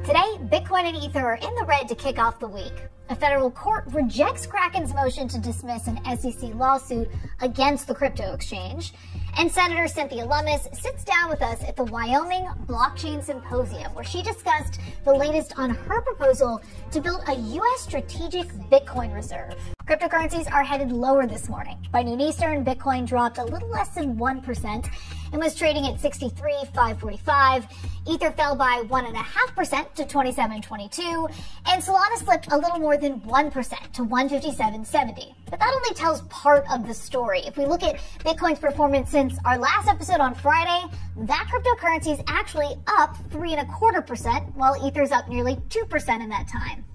Today, Bitcoin and Ether are in the red to kick off the week. A federal court rejects Kraken's motion to dismiss an SEC lawsuit against the crypto exchange. And Senator Cynthia Lummis sits down with us at the Wyoming Blockchain Symposium, where she discussed the latest on her proposal to build a U.S. strategic Bitcoin reserve. Cryptocurrencies are headed lower this morning. By noon Eastern, Bitcoin dropped a little less than 1% and was trading at 63,545. Ether fell by 1.5% to 27.22, and Solana slipped a little more than 1% to 157.70. But that only tells part of the story. If we look at Bitcoin's performance since our last episode on Friday, that cryptocurrency is actually up 3.25%, while Ether's up nearly 2% in that time.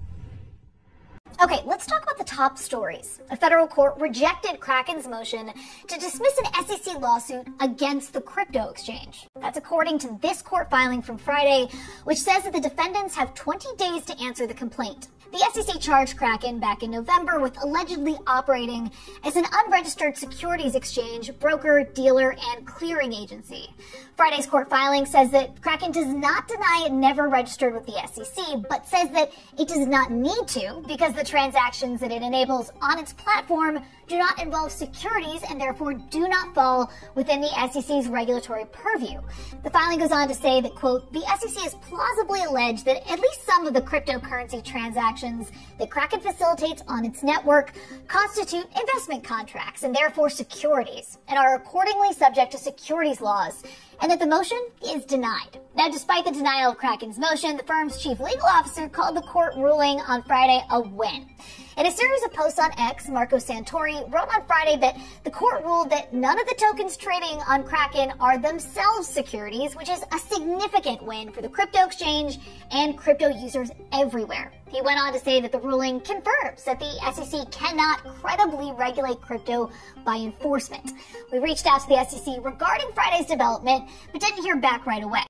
Okay, let's talk about the top stories. A federal court rejected Kraken's motion to dismiss an SEC lawsuit against the crypto exchange. That's according to this court filing from Friday, which says that the defendants have 20 days to answer the complaint. The SEC charged Kraken back in November with allegedly operating as an unregistered securities exchange, broker, dealer, and clearing agency. Friday's court filing says that Kraken does not deny it never registered with the SEC, but says that it does not need to because the transactions that it enables on its platform do not involve securities and therefore do not fall within the SEC's regulatory purview. The filing goes on to say that, quote, the SEC has plausibly alleged that at least some of the cryptocurrency transactions that Kraken facilitates on its network constitute investment contracts and therefore securities and are accordingly subject to securities laws, and that the motion is denied. Now, despite the denial of Kraken's motion, the firm's chief legal officer called the court ruling on Friday a win. In a series of posts on X, Marco Santori wrote on Friday that the court ruled that none of the tokens trading on Kraken are themselves securities, which is a significant win for the crypto exchange and crypto users everywhere. He went on to say that the ruling confirms that the SEC cannot credibly regulate crypto by enforcement. We reached out to the SEC regarding Friday's development, but didn't hear back right away.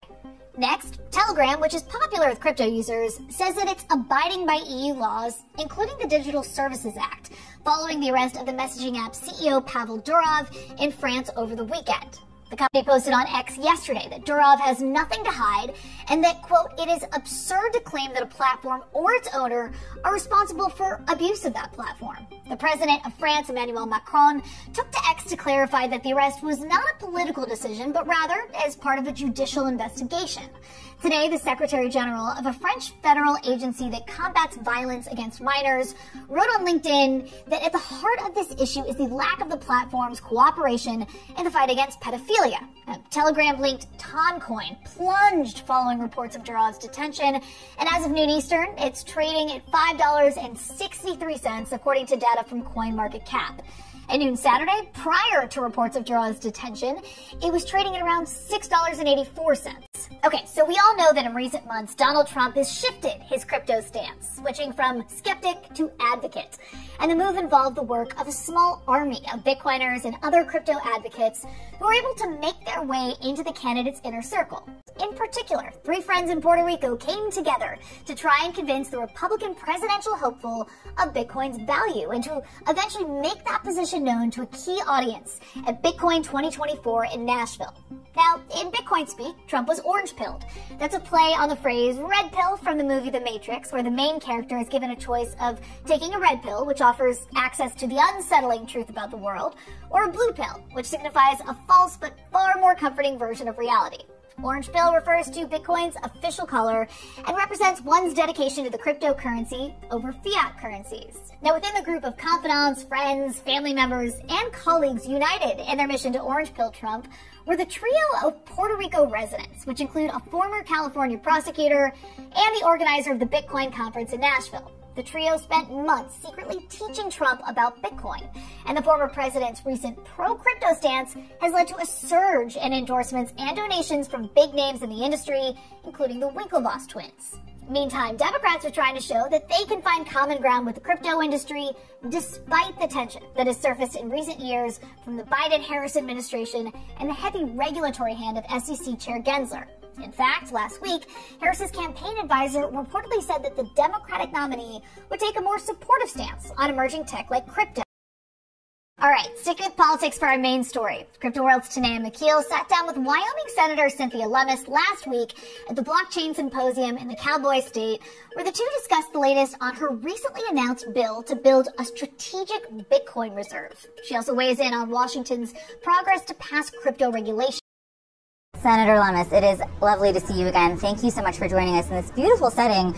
Next, Telegram, which is popular with crypto users, says that it's abiding by EU laws, including the Digital Services Act, following the arrest of the messaging app CEO Pavel Durov in France over the weekend. The company posted on X yesterday that Durov has nothing to hide and that, quote, it is absurd to claim that a platform or its owner are responsible for abuse of that platform. The president of France, Emmanuel Macron, took to X to clarify that the arrest was not a political decision, but rather as part of a judicial investigation. Today, the Secretary General of a French federal agency that combats violence against minors wrote on LinkedIn that at the heart of this issue is the lack of the platform's cooperation in the fight against pedophilia. Telegram-linked Toncoin plunged following reports of Durov's detention, and as of noon Eastern, it's trading at $5.63 according to data from CoinMarketCap. At noon Saturday, prior to reports of Durov's detention, it was trading at around $6.84. Okay, so we all know that in recent months, Donald Trump has shifted his crypto stance, switching from skeptic to advocate. And the move involved the work of a small army of Bitcoiners and other crypto advocates who were able to make their way into the candidate's inner circle. In particular, 3 friends in Puerto Rico came together to try and convince the Republican presidential hopeful of Bitcoin's value and to eventually make that position known to a key audience at Bitcoin 2024 in Nashville. Now, in Bitcoin speak, Trump was orange-pilled. That's a play on the phrase red pill from the movie The Matrix, where the main character is given a choice of taking a red pill, which offers access to the unsettling truth about the world, or a blue pill, which signifies a false but far more comforting version of reality. Orange pill refers to Bitcoin's official color and represents one's dedication to the cryptocurrency over fiat currencies. Now, within the group of confidants, friends, family members, and colleagues united in their mission to orange pill Trump were the trio of Puerto Rico residents, which include a former California prosecutor and the organizer of the Bitcoin conference in Nashville. The trio spent months secretly teaching Trump about Bitcoin, and the former president's recent pro-crypto stance has led to a surge in endorsements and donations from big names in the industry, including the Winklevoss twins. Meantime, Democrats are trying to show that they can find common ground with the crypto industry despite the tension that has surfaced in recent years from the Biden-Harris administration and the heavy regulatory hand of SEC Chair Gensler. In fact, last week, Harris's campaign advisor reportedly said that the Democratic nominee would take a more supportive stance on emerging tech like crypto. All right, sticking with politics for our main story. Crypto World's Tanea McKeel sat down with Wyoming Senator Cynthia Lummis last week at the Blockchain Symposium in the Cowboy State, where the two discussed the latest on her recently announced bill to build a strategic Bitcoin reserve. She also weighs in on Washington's progress to pass crypto regulation. Senator Lummis, it is lovely to see you again. Thank you so much for joining us in this beautiful setting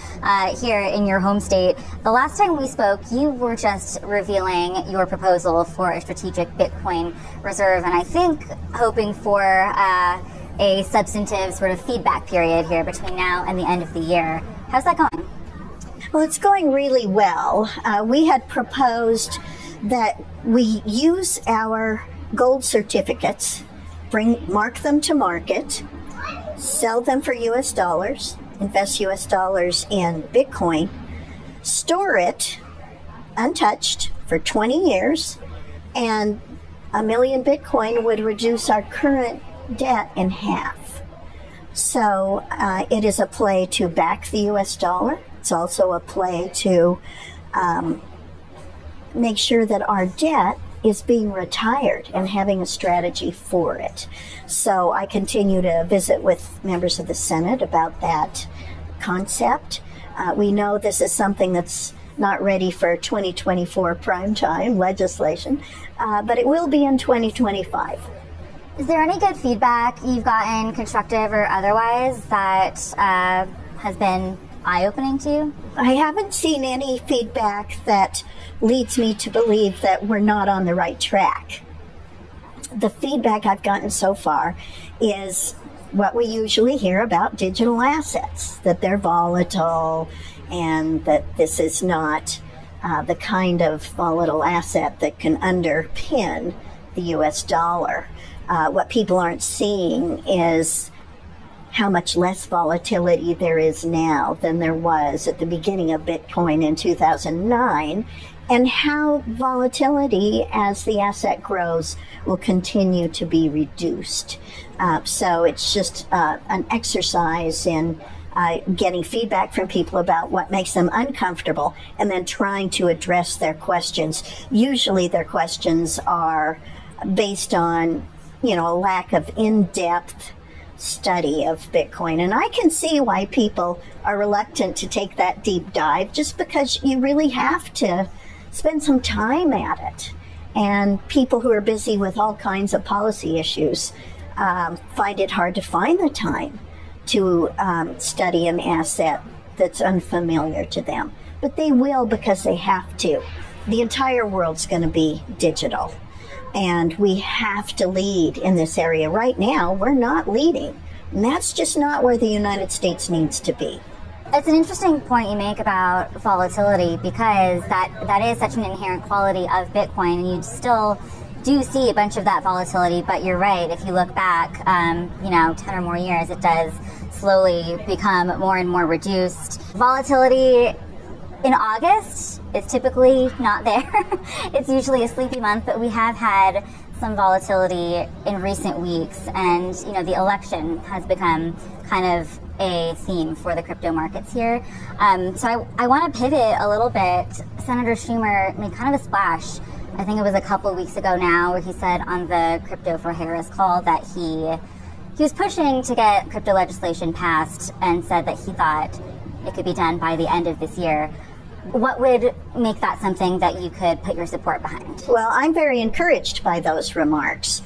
here in your home state. The last time we spoke, you were just revealing your proposal for a strategic Bitcoin reserve, and I think hoping for a substantive sort of feedback period here between now and the end of the year. How's that going? Well, it's going really well. We had proposed that we use our gold certificates, mark them to market, sell them for US dollars, invest US dollars in Bitcoin, store it untouched for 20 years, and 1 million Bitcoin would reduce our current debt in half. So it is a play to back the US dollar. It's also a play to make sure that our debt is being retired and having a strategy for it. So I continue to visit with members of the Senate about that concept. We know this is something that's not ready for 2024 primetime legislation, but it will be in 2025. Is there any good feedback you've gotten, constructive or otherwise, that has been eye-opening to you? I haven't seen any feedback that leads me to believe that we're not on the right track. The feedback I've gotten so far is what we usually hear about digital assets, that they're volatile and that this is not the kind of volatile asset that can underpin the US dollar. What people aren't seeing is how much less volatility there is now than there was at the beginning of Bitcoin in 2009, and how volatility as the asset grows will continue to be reduced. So it's just an exercise in getting feedback from people about what makes them uncomfortable and then trying to address their questions. Usually their questions are based on, a lack of in-depth study of Bitcoin. And I can see why people are reluctant to take that deep dive, just because you really have to spend some time at it. And people who are busy with all kinds of policy issues find it hard to find the time to study an asset that's unfamiliar to them. But they will, because they have to. The entire world's going to be digital. And we have to lead in this area. Right now, we're not leading. And that's just not where the United States needs to be. It's an interesting point you make about volatility, because that is such an inherent quality of Bitcoin, and you still do see a bunch of that volatility. But you're right, if you look back, 10 or more years, it does slowly become more and more reduced. Volatility in August is typically not there. It's usually a sleepy month, but we have had some volatility in recent weeks, and the election has become kind of a theme for the crypto markets here. So I want to pivot a little bit. Senator Schumer made kind of a splash, I think it was a couple of weeks ago now, where he said on the Crypto for Harris call that he was pushing to get crypto legislation passed, and said that he thought it could be done by the end of this year. What would make that something that you could put your support behind? Well, I'm very encouraged by those remarks.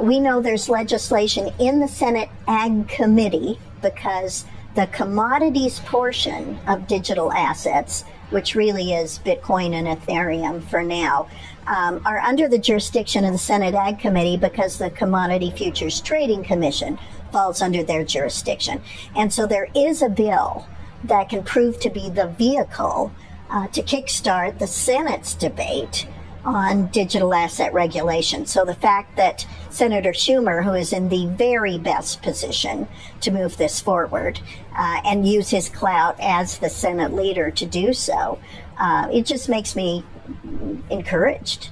We know there's legislation in the Senate Ag Committee, because the commodities portion of digital assets, which really is Bitcoin and Ethereum for now, are under the jurisdiction of the Senate Ag Committee, because the Commodity Futures Trading Commission falls under their jurisdiction. And so there is a bill that can prove to be the vehicle to kickstart the Senate's debate on digital asset regulation. So the fact that Senator Schumer, who is in the very best position to move this forward and use his clout as the Senate leader to do so, it just makes me encouraged.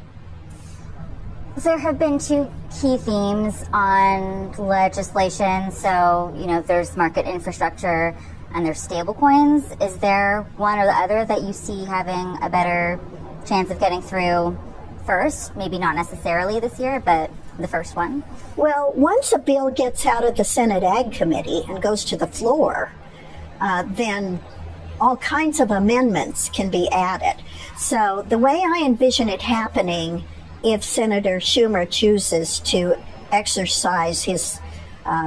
There have been two key themes on legislation. So, there's market infrastructure and there's stable coins. Is there one or the other that you see having a better chance of getting through first? Maybe not necessarily this year, but the first one? Well, once a bill gets out of the Senate Ag Committee and goes to the floor, then all kinds of amendments can be added. So the way I envision it happening, if Senator Schumer chooses to exercise his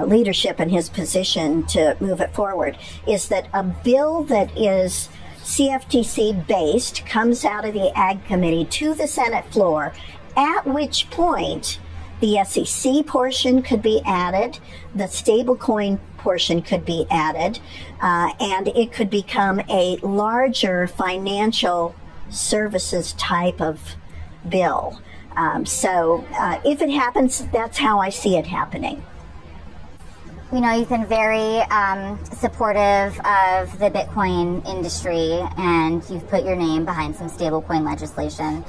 leadership and his position to move it forward, is that a bill that is CFTC based comes out of the Ag Committee to the Senate floor, at which point the SEC portion could be added, the stablecoin portion could be added, and it could become a larger financial services type of bill. So if it happens, that's how I see it happening. You know, you've been very supportive of the Bitcoin industry, and you've put your name behind some stablecoin legislation.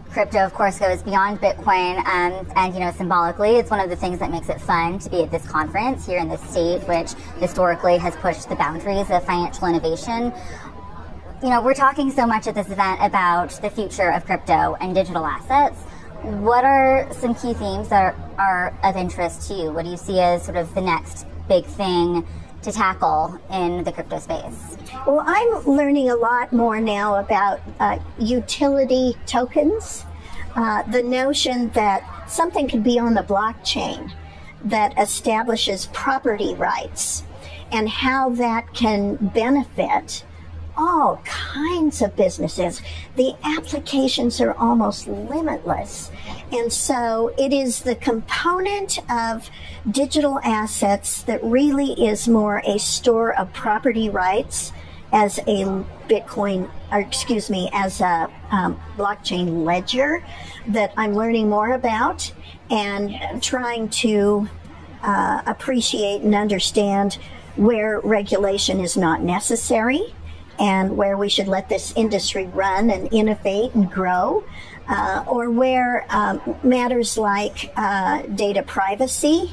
Crypto, of course, goes beyond Bitcoin, and, you know, symbolically, it's one of the things that makes it fun to be at this conference here in the state, which historically has pushed the boundaries of financial innovation. You know, we're talking so much at this event about the future of crypto and digital assets. What are some key themes that are of interest to you? What do you see as sort of the next big thing to tackle in the crypto space? Well, I'm learning a lot more now about utility tokens, the notion that something could be on the blockchain that establishes property rights and how that can benefit all kinds of businesses. The applications are almost limitless. And so it is the component of digital assets that really is more a store of property rights as a Bitcoin, or excuse me, as a blockchain ledger that I'm learning more about and trying to appreciate and understand where regulation is not necessary and where we should let this industry run and innovate and grow, or where matters like data privacy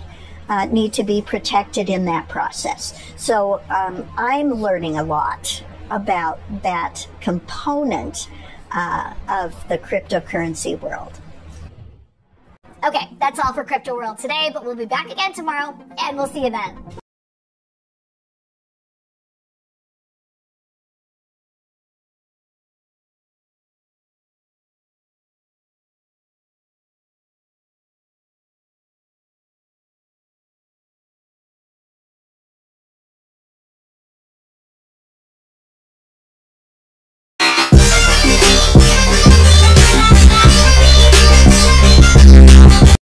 need to be protected in that process. So I'm learning a lot about that component of the cryptocurrency world. Okay, that's all for Crypto World today, but we'll be back again tomorrow, and we'll see you then.